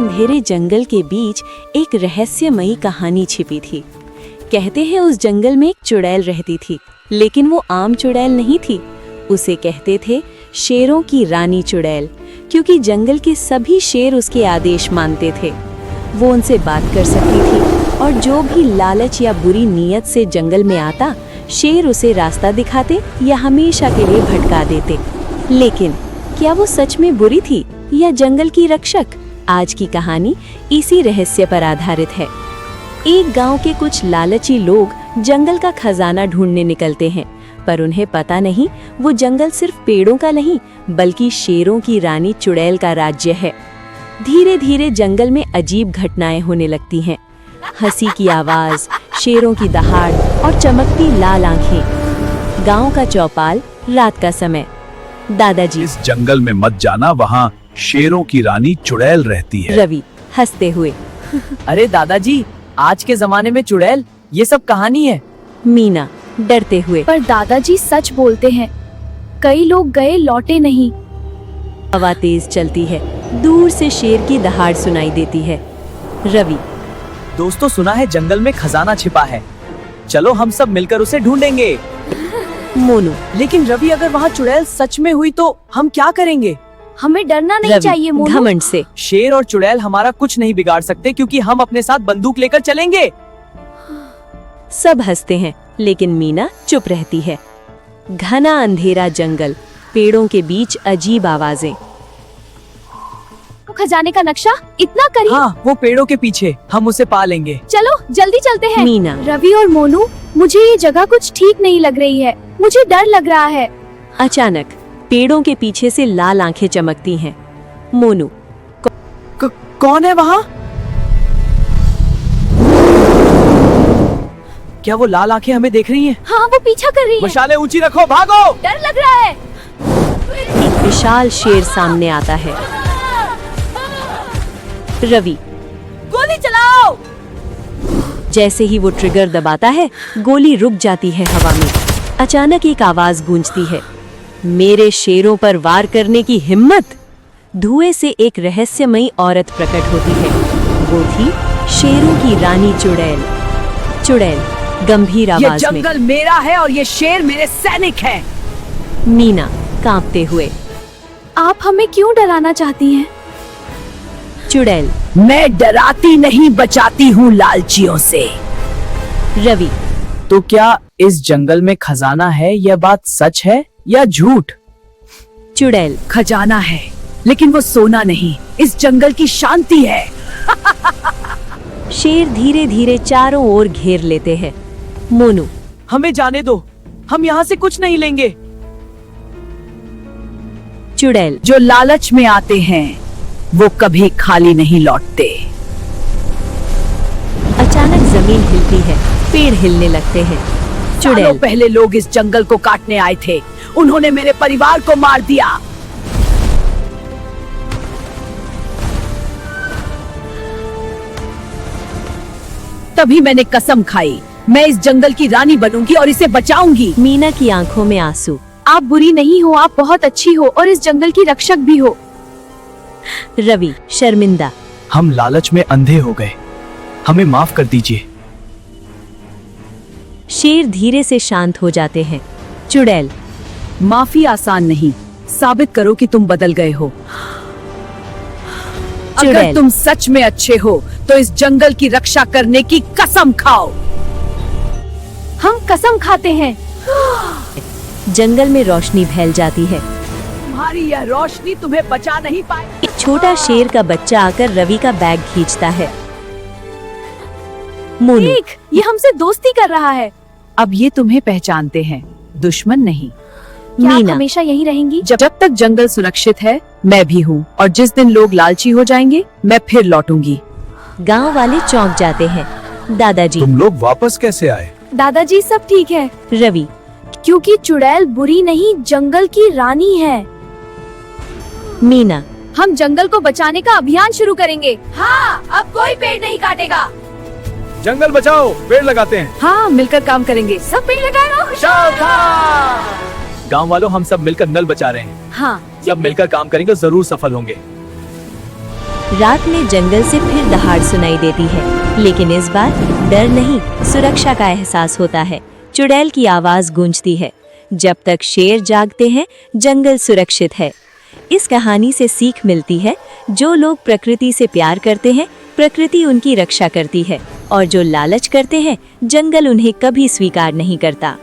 अंधेरे जंगल के बीच एक रहस्यमयी कहानी छिपी थी। कहते हैं उस जंगल में एक चुड़ैल रहती थी, लेकिन वो आम चुड़ैल नहीं थी। उसे कहते थे शेरों की रानी चुड़ैल, क्योंकि जंगल के सभी शेर उसके आदेश मानते थे। वो उनसे बात कर सकती थी और जो भी लालच या बुरी नीयत से जंगल में आता, शेर उसे रास्ता दिखाते या हमेशा के लिए भटका देते। लेकिन क्या वो सच में बुरी थी या जंगल की रक्षक? आज की कहानी इसी रहस्य पर आधारित है। एक गांव के कुछ लालची लोग जंगल का खजाना ढूंढने निकलते हैं, पर उन्हें पता नहीं वो जंगल सिर्फ पेड़ों का नहीं बल्कि शेरों की रानी चुड़ैल का राज्य है। धीरे धीरे जंगल में अजीब घटनाएं होने लगती हैं। हंसी की आवाज, शेरों की दहाड़ और चमकती लाल आंखें। गांव का चौपाल, रात का समय। दादाजी, इस जंगल में मत जाना, वहाँ शेरों की रानी चुड़ैल रहती है। रवि हंसते हुए। अरे दादाजी, आज के जमाने में चुड़ैल, ये सब कहानी है। मीना डरते हुए। पर दादाजी सच बोलते हैं, कई लोग गए लौटे नहीं। हवा तेज चलती है, दूर से शेर की दहाड़ सुनाई देती है। रवि, दोस्तों सुना है जंगल में खजाना छिपा है, चलो हम सब मिलकर उसे ढूंढेंगे। मोनू, लेकिन रवि, अगर वहाँ चुड़ैल सच में हुई तो हम क्या करेंगे? हमें डरना नहीं रवि चाहिए मोनू। घमंड से। शेर और चुड़ैल हमारा कुछ नहीं बिगाड़ सकते, क्योंकि हम अपने साथ बंदूक लेकर चलेंगे। सब हंसते हैं, लेकिन मीना चुप रहती है। घना अंधेरा जंगल, पेड़ों के बीच अजीब आवाजें। खजाने का नक्शा इतना करीब। हाँ, वो पेड़ों के पीछे, हम उसे पा लेंगे। चलो जल्दी चलते हैं। मीना, रवि और मोनू, मुझे ये जगह कुछ ठीक नहीं लग रही है, मुझे डर लग रहा है। अचानक पेड़ों के पीछे से लाल आंखें चमकती हैं। मोनू, कौन है वहाँ? क्या वो लाल आंखें हमें देख रही हैं? हाँ, वो पीछा कर रही है। मशालें ऊंची रखो, भागो। डर लग रहा है। एक विशाल शेर सामने आता है। रवि, गोली चलाओ। जैसे ही वो ट्रिगर दबाता है, गोली रुक जाती है हवा में। अचानक एक आवाज गूंजती है, मेरे शेरों पर वार करने की हिम्मत। धुएं से एक रहस्यमयी औरत प्रकट होती है। वो थी शेरों की रानी चुड़ैल। चुड़ैल गंभीर ये आवाज में। जंगल मेरा है और ये शेर मेरे सैनिक हैं। मीना कांपते हुए। आप हमें क्यों डराना चाहती हैं? चुड़ैल, मैं डराती नहीं, बचाती हूँ लालचियों से। रवि, तो क्या इस जंगल में खजाना है? यह बात सच है या झूठ? चुड़ैल, खजाना है, लेकिन वो सोना नहीं, इस जंगल की शांति है। शेर धीरे धीरे चारों ओर घेर लेते हैं। मोनू, हमें जाने दो, हम यहाँ से कुछ नहीं लेंगे। चुड़ैल, जो लालच में आते हैं वो कभी खाली नहीं लौटते। अचानक जमीन हिलती है, पेड़ हिलने लगते हैं। सालों चुड़ैल, पहले लोग इस जंगल को काटने आए थे, उन्होंने मेरे परिवार को मार दिया। तभी मैंने कसम खाई, मैं इस जंगल की रानी बनूंगी और इसे बचाऊंगी। मीना की आंखों में आंसू। आप बुरी नहीं हो, आप बहुत अच्छी हो और इस जंगल की रक्षक भी हो। रवि शर्मिंदा। हम लालच में अंधे हो गए, हमें माफ कर दीजिए। शेर धीरे से शांत हो जाते हैं। चुड़ैल, माफी आसान नहीं, साबित करो कि तुम बदल गए हो। अगर चुड़ैल, तुम सच में अच्छे हो तो इस जंगल की रक्षा करने की कसम खाओ। हम कसम खाते हैं। जंगल में रोशनी फैल जाती है। तुम्हारी यह रोशनी तुम्हें बचा नहीं पाए। एक छोटा शेर का बच्चा आकर रवि का बैग खींचता है। मोनू, देख, ये हमसे दोस्ती कर रहा है। अब ये तुम्हें पहचानते हैं, दुश्मन नहीं। क्या आप मीना, हमेशा यहीं रहेंगी? जब तक जंगल सुरक्षित है, मैं भी हूँ, और जिस दिन लोग लालची हो जाएंगे, मैं फिर लौटूंगी। गांव वाले चौंक जाते हैं। दादाजी, तुम लोग वापस कैसे आए? दादाजी सब ठीक है, रवि, क्योंकि चुड़ैल बुरी नहीं, जंगल की रानी है। मीना, हम जंगल को बचाने का अभियान शुरू करेंगे। हाँ, अब कोई पेड़ नहीं काटेगा। जंगल बचाओ, पेड़ लगाते हैं। हाँ, मिलकर काम करेंगे। सब पेड़ लगाओ। गांव वालों, हम सब मिलकर नल बचा रहे हैं। हाँ, जब मिलकर काम करेंगे जरूर सफल होंगे। रात में जंगल से फिर दहाड़ सुनाई देती है, लेकिन इस बार डर नहीं, सुरक्षा का एहसास होता है। चुड़ैल की आवाज गूंजती है, जब तक शेर जागते हैं जंगल सुरक्षित है। इस कहानी से सीख मिलती है, जो लोग प्रकृति से प्यार करते हैं प्रकृति उनकी रक्षा करती है, और जो लालच करते हैं जंगल उन्हें कभी स्वीकार नहीं करता।